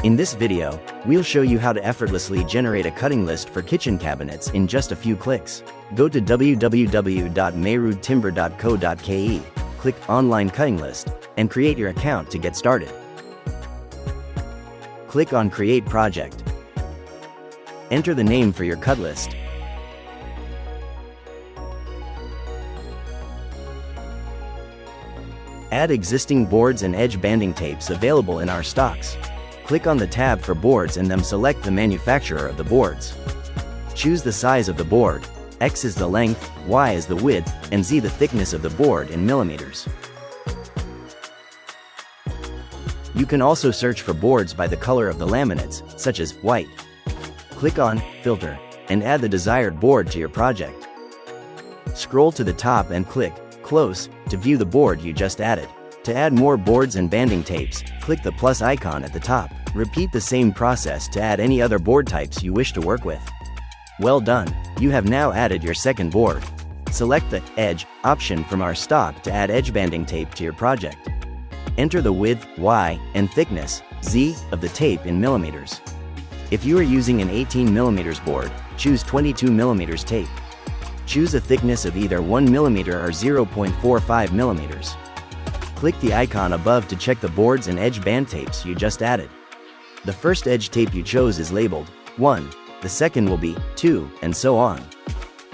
In this video, we'll show you how to effortlessly generate a cutting list for kitchen cabinets in just a few clicks. Go to www.mayroodtimber.co.ke, click Online Cutting List, and create your account to get started. Click on Create Project. Enter the name for your cut list. Add existing boards and edge banding tapes available in our stocks. Click on the tab for boards and then select the manufacturer of the boards. Choose the size of the board. X is the length, Y is the width, and Z the thickness of the board in millimeters. You can also search for boards by the color of the laminates, such as white. Click on Filter, and add the desired board to your project. Scroll to the top and click Close to view the board you just added. To add more boards and banding tapes, click the plus icon at the top. Repeat the same process to add any other board types you wish to work with. Well done, you have now added your second board. Select the Edge option from our stock to add edge banding tape to your project. Enter the width, Y, and thickness, Z, of the tape in millimeters. If you are using an 18mm board, choose 22mm tape. Choose a thickness of either 1mm or 0.45mm. Click the icon above to check the boards and edge band tapes you just added. The first edge tape you chose is labeled 1, the second will be 2, and so on.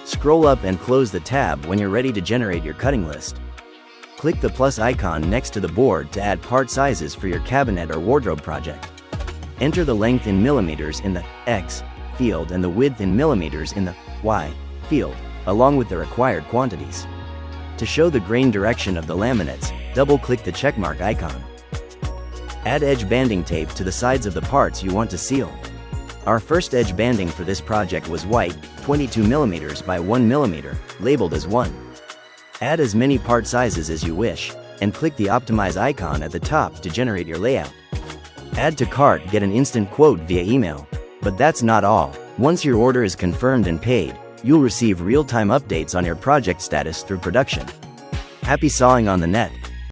Scroll up and close the tab when you're ready to generate your cutting list. Click the plus icon next to the board to add part sizes for your cabinet or wardrobe project. Enter the length in millimeters in the X field and the width in millimeters in the Y field, along with the required quantities. To show the grain direction of the laminates, double-click the checkmark icon. Add edge banding tape to the sides of the parts you want to seal. Our first edge banding for this project was white, 22mm by 1mm, labeled as 1. Add as many part sizes as you wish, and click the Optimize icon at the top to generate your layout. Add to cart, get an instant quote via email. But that's not all. Once your order is confirmed and paid, you'll receive real-time updates on your project status through production. Happy sawing on the net!